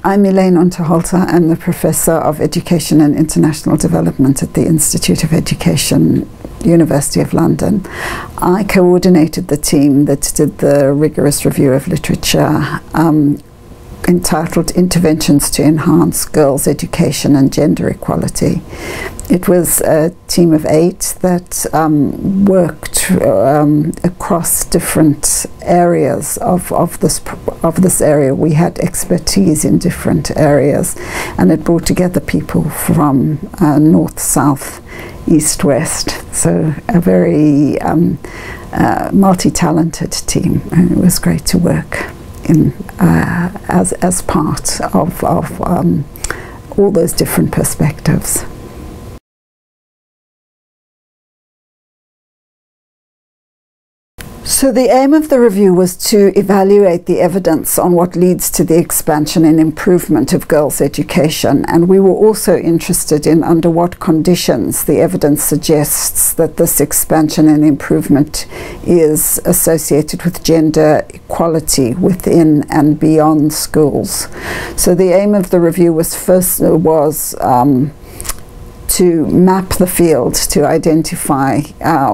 I'm Elaine Unterhalter. I'm the Professor of Education and International Development at the Institute of Education, University of London. I coordinated the team that did the rigorous review of literature entitled Interventions to Enhance Girls' Education and Gender Equality. It was a team of 8 that worked across different areas of this area. We had expertise in different areas, and it brought together people from north, south, east, west. So a very multi-talented team, and it was great to work in as part of all those different perspectives. So the aim of the review was to evaluate the evidence on what leads to the expansion and improvement of girls' education, and we were also interested in under what conditions the evidence suggests that this expansion and improvement is associated with gender equality within and beyond schools. So the aim of the review was to map the field, to identify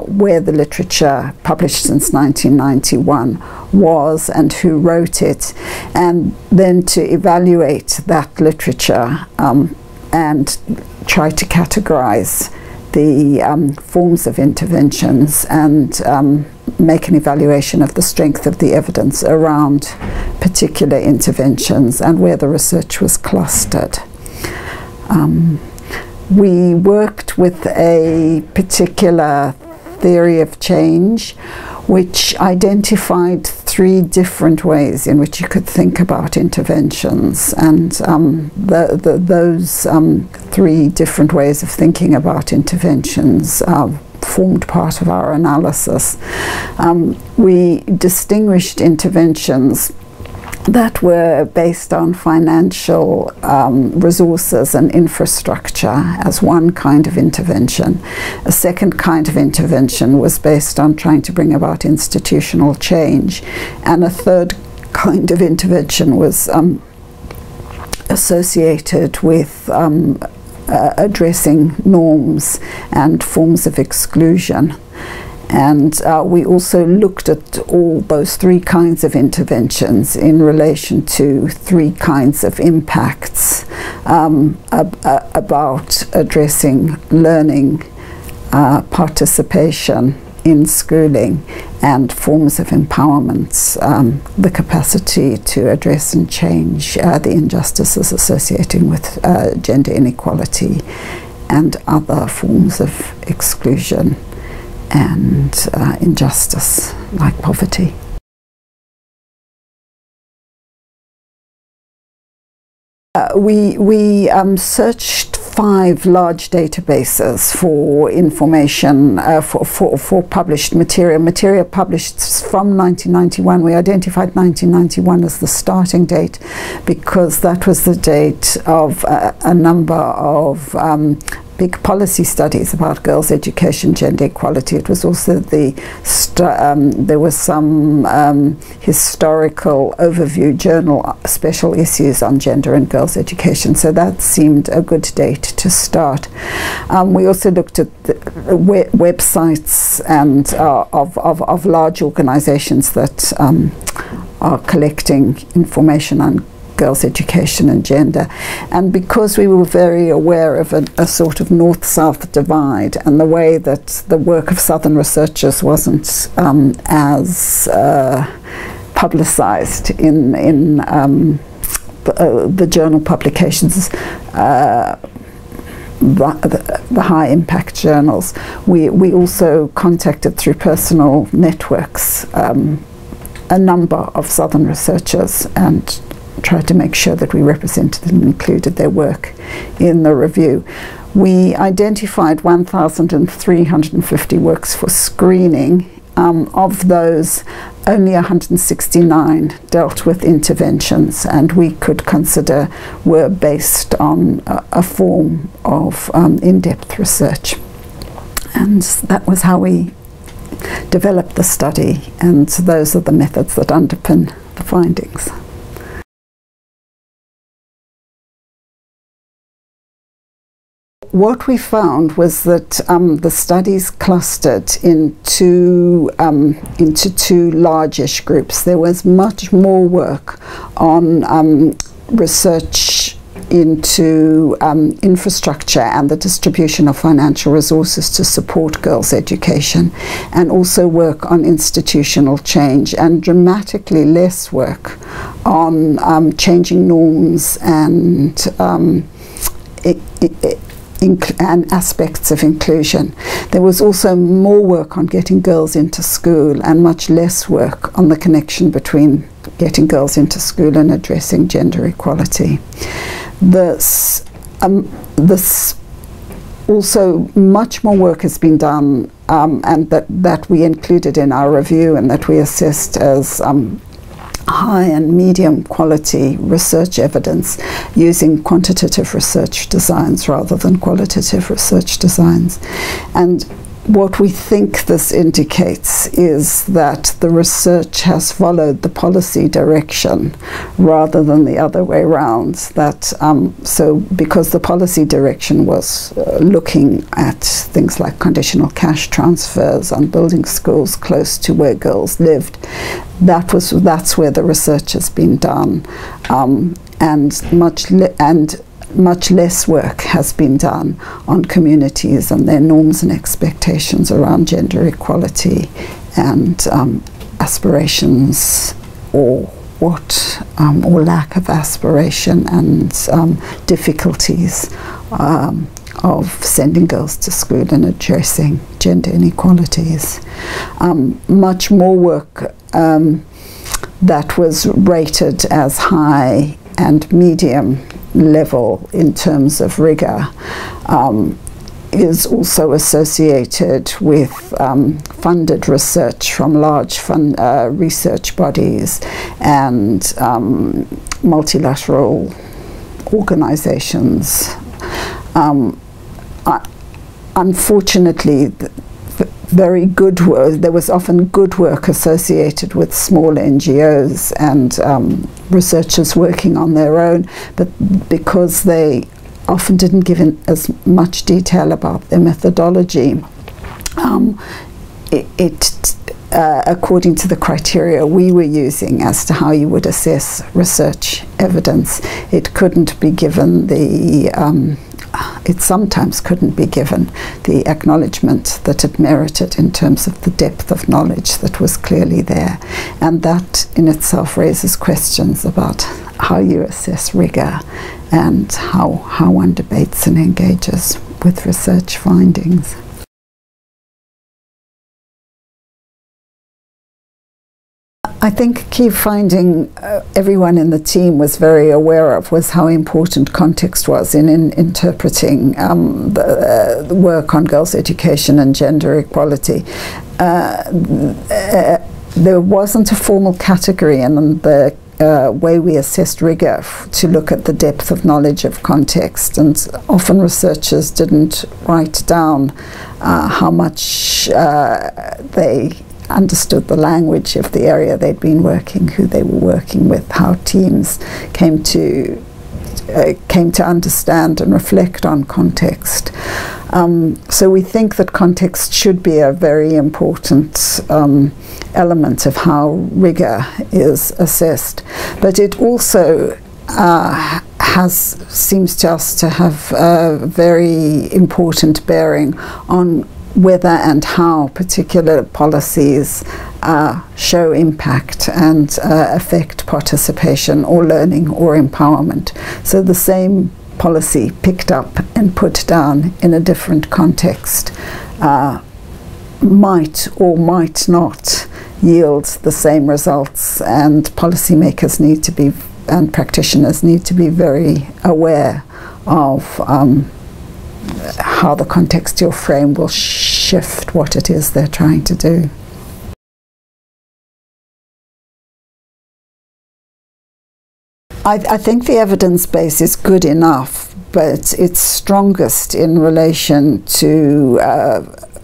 where the literature published since 1991 was and who wrote it, and then to evaluate that literature and try to categorize the forms of interventions and make an evaluation of the strength of the evidence around particular interventions and where the research was clustered. We worked with a particular theory of change which identified 3 different ways in which you could think about interventions, and those 3 different ways of thinking about interventions formed part of our analysis. We distinguished interventions that were based on financial resources and infrastructure as one kind of intervention. A second kind of intervention was based on trying to bring about institutional change, and a third kind of intervention was associated with addressing norms and forms of exclusion. And we also looked at all those 3 kinds of interventions in relation to 3 kinds of impacts about addressing learning, participation in schooling, and forms of empowerment, the capacity to address and change the injustices associated with gender inequality and other forms of exclusion and injustice like poverty. We searched 5 large databases for information for published material published from 1991. We identified 1991 as the starting date because that was the date of a number of big policy studies about girls' education, gender equality. It was also there was some historical overview journal special issues on gender and girls' education, so that seemed a good date to start. We also looked at the websites and of large organizations that are collecting information on girls' education and gender, and because we were very aware of a sort of north-south divide and the way that the work of southern researchers wasn't as publicized in the journal publications, the high impact journals, we also contacted through personal networks a number of southern researchers and tried to make sure that we represented and included their work in the review. We identified 1,350 works for screening. Of those, only 169 dealt with interventions, and we could consider were based on a form of in-depth research. And that was how we developed the study, and those are the methods that underpin the findings. what we found was that the studies clustered into two largish groups. There was much more work on research into infrastructure and the distribution of financial resources to support girls' education, and also work on institutional change, and dramatically less work on changing norms and and aspects of inclusion. There was also more work on getting girls into school and much less work on the connection between getting girls into school and addressing gender equality. This also much more work has been done, and that we included in our review and that we assessed as high and medium quality research evidence using quantitative research designs rather than qualitative research designs. And what we think this indicates is that the research has followed the policy direction rather than the other way around. That so because the policy direction was looking at things like conditional cash transfers on building schools close to where girls lived, that's where the research has been done, and much less work has been done on communities and their norms and expectations around gender equality and aspirations, or lack of aspiration, and difficulties of sending girls to school and addressing gender inequalities. Much more work that was rated as high and medium level in terms of rigor is also associated with funded research from large research bodies and multilateral organizations. Unfortunately, very good work. There was often good work associated with small NGOs and researchers working on their own, but because they often didn't give in as much detail about their methodology, according to the criteria we were using as to how you would assess research evidence, it couldn't be given the it sometimes couldn't be given the acknowledgement that it merited in terms of the depth of knowledge that was clearly there. And that in itself raises questions about how you assess rigor and how one debates and engages with research findings. I think a key finding everyone in the team was very aware of was how important context was in interpreting the work on girls' education and gender equality. There wasn't a formal category in the way we assessed rigor to look at the depth of knowledge of context, and often researchers didn't write down how much they understood the language of the area they'd been working, who they were working with, how teams came to understand and reflect on context. So we think that context should be a very important element of how rigor is assessed, but it also seems to us to have a very important bearing on whether and how particular policies show impact and affect participation or learning or empowerment. So the same policy picked up and put down in a different context might or might not yield the same results, and policymakers need to be, and practitioners need to be very aware of how the contextual frame will shift what it is they're trying to do. I think the evidence base is good enough, but it's strongest in relation to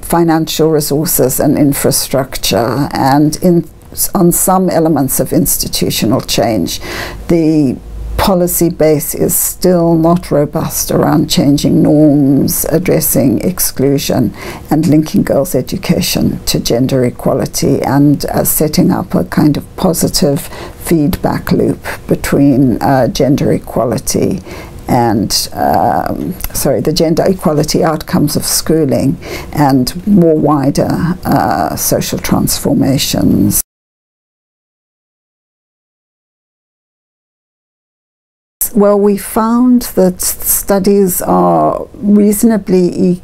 financial resources and infrastructure, and on some elements of institutional change. The policy base is still not robust around changing norms, addressing exclusion, and linking girls' education to gender equality, and setting up a kind of positive feedback loop between gender equality and the gender equality outcomes of schooling and more wider social transformations. Well, we found that studies are reasonably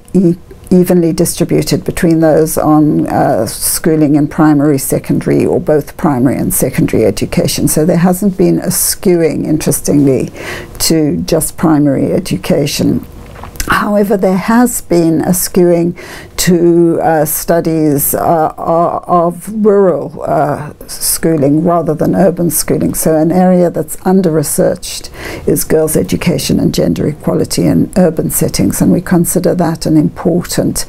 evenly distributed between those on schooling in primary, secondary, or both primary and secondary education. So there hasn't been a skewing, interestingly, to just primary education. However, there has been a skewing to studies of rural schooling rather than urban schooling. So an area that's under-researched is girls' education and gender equality in urban settings, and we consider that an important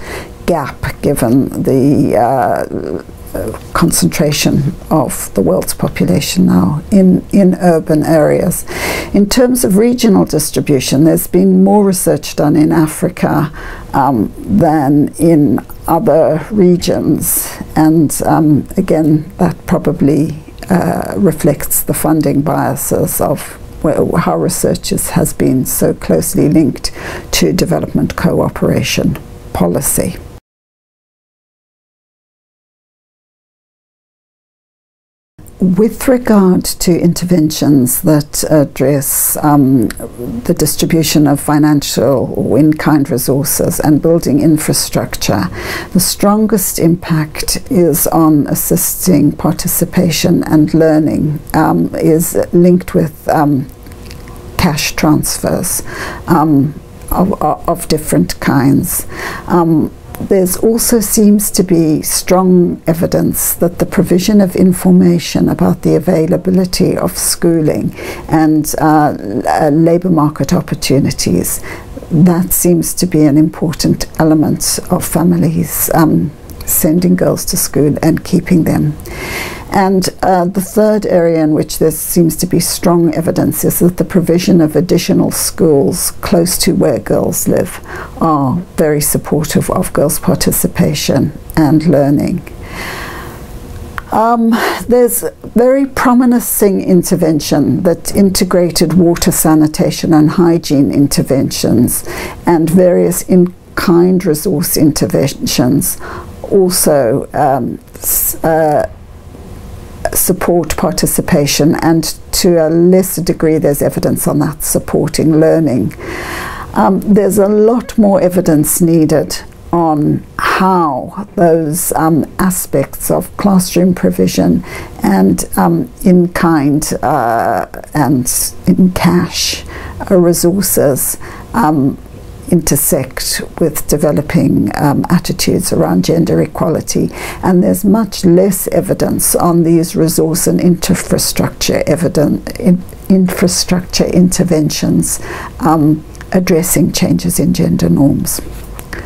gap given the concentration of the world's population now in urban areas. In terms of regional distribution, there's been more research done in Africa than in other regions, and again, that probably reflects the funding biases of how research has been so closely linked to development cooperation policy. With regard to interventions that address the distribution of financial or in-kind resources and building infrastructure, the strongest impact is on assisting participation and learning, is linked with cash transfers of different kinds. There's also seems to be strong evidence that the provision of information about the availability of schooling and labour market opportunities, that seems to be an important element of families sending girls to school and keeping them. And the third area in which there seems to be strong evidence is that the provision of additional schools close to where girls live are very supportive of girls' participation and learning. There's very promising intervention that integrated water, sanitation and hygiene interventions and various in-kind resource interventions also support participation, and to a lesser degree there's evidence on that supporting learning. There's a lot more evidence needed on how those aspects of classroom provision and in-kind and in-cash resources intersect with developing attitudes around gender equality, and there's much less evidence on these resource and infrastructure interventions addressing changes in gender norms.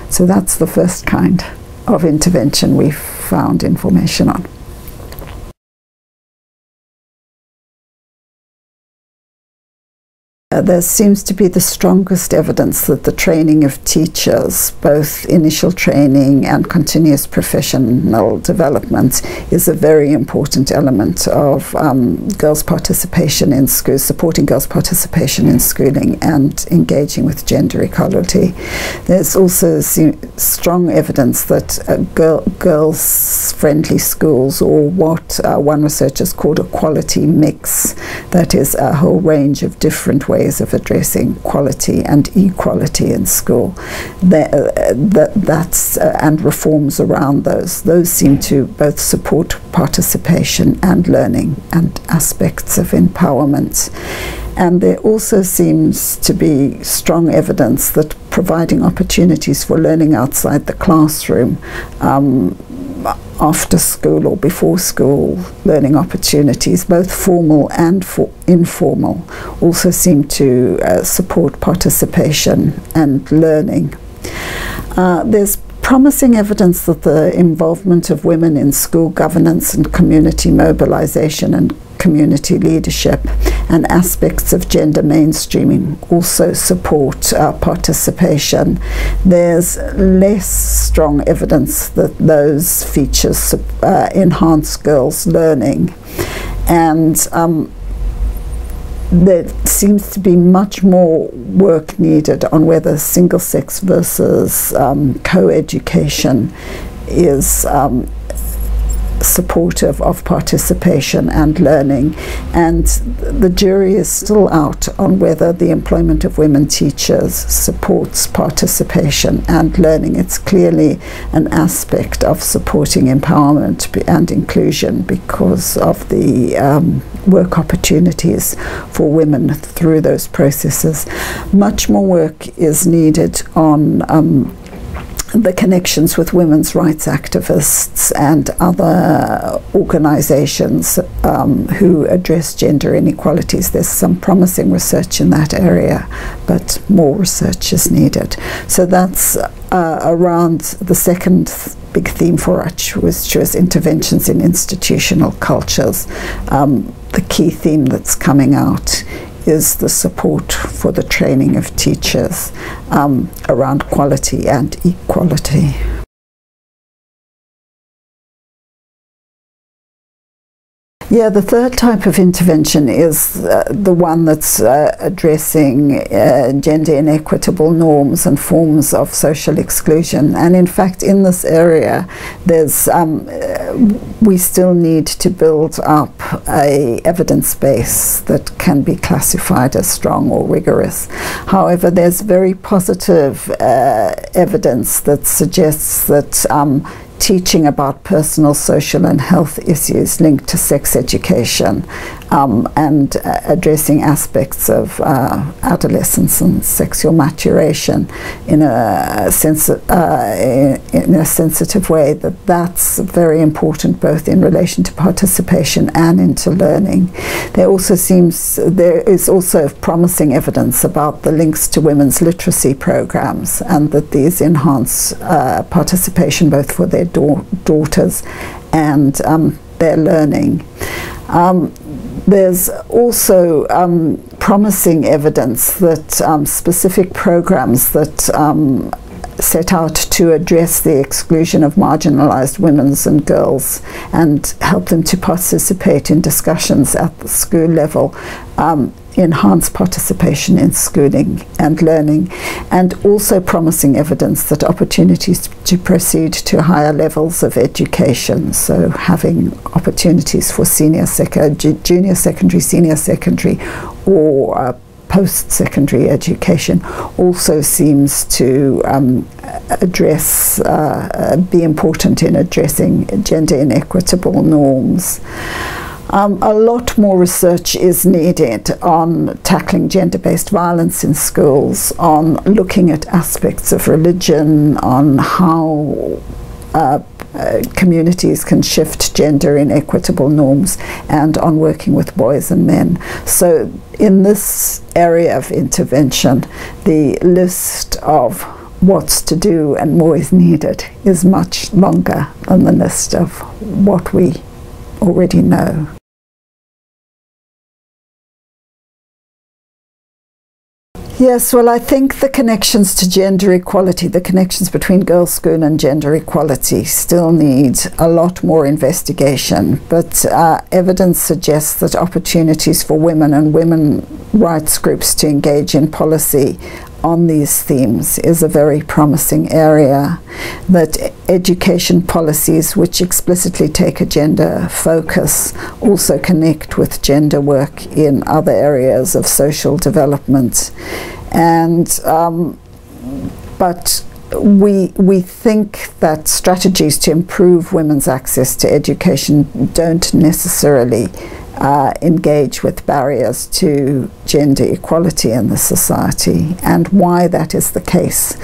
So that's the first kind of intervention we've found information on. There seems to be the strongest evidence that the training of teachers, both initial training and continuous professional development, is a very important element of girls' participation in school, supporting girls' participation in schooling and engaging with gender equality. There's also strong evidence that girls-friendly schools, or what one researcher has called a quality mix, that is a whole range of different ways of addressing quality and equality in school, and reforms around those seem to both support participation and learning and aspects of empowerment. And there also seems to be strong evidence that providing opportunities for learning outside the classroom, after school or before school learning opportunities, both formal and informal, also seem to support participation and learning. There's promising evidence that the involvement of women in school governance and community mobilization and community leadership, and aspects of gender mainstreaming also support participation. There's less strong evidence that those features enhance girls' learning, and there seems to be much more work needed on whether single-sex versus co-education is supportive of participation and learning, and the jury is still out on whether the employment of women teachers supports participation and learning. It's clearly an aspect of supporting empowerment and inclusion because of the work opportunities for women through those processes. Much more work is needed on the connections with women's rights activists and other organizations who address gender inequalities. There's some promising research in that area, but more research is needed. So that's around the second big theme for us, which was interventions in institutional cultures. The key theme that's coming out is the support for the training of teachers around quality and equality. Yeah, the third type of intervention is the one that's addressing gender inequitable norms and forms of social exclusion. And in fact, in this area, there's we still need to build up a evidence base that can be classified as strong or rigorous. However, there's very positive evidence that suggests that teaching about personal, social and health issues linked to sex education and addressing aspects of adolescence and sexual maturation in a sensitive way, that's very important both in relation to participation and into learning. There is also promising evidence about the links to women's literacy programs, and that these enhance participation both for their daughters and their learning. There's also promising evidence that specific programs that set out to address the exclusion of marginalized women and girls and help them to participate in discussions at the school level enhance participation in schooling and learning, and also promising evidence that opportunities to proceed to higher levels of education, so having opportunities for junior secondary, senior secondary or post-secondary education also seems to be important in addressing gender inequitable norms. A lot more research is needed on tackling gender-based violence in schools, on looking at aspects of religion, on how communities can shift gender inequitable norms, and on working with boys and men. So in this area of intervention, the list of what's to do and more is needed is much longer than the list of what we already know. Yes, well, I think the connections to gender equality, the connections between girls' school and gender equality still need a lot more investigation, but evidence suggests that opportunities for women and women rights groups to engage in policy on these themes is a very promising area, that education policies which explicitly take a gender focus also connect with gender work in other areas of social development. And but we think that strategies to improve women's access to education don't necessarily engage with barriers to gender equality in the society, and why that is the case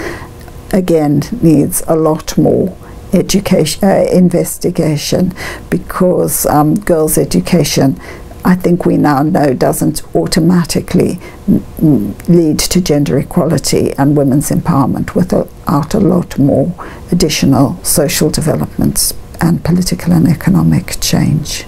again needs a lot more investigation, because girls' education, I think we now know, doesn't automatically lead to gender equality and women's empowerment without a lot more additional social developments and political and economic change.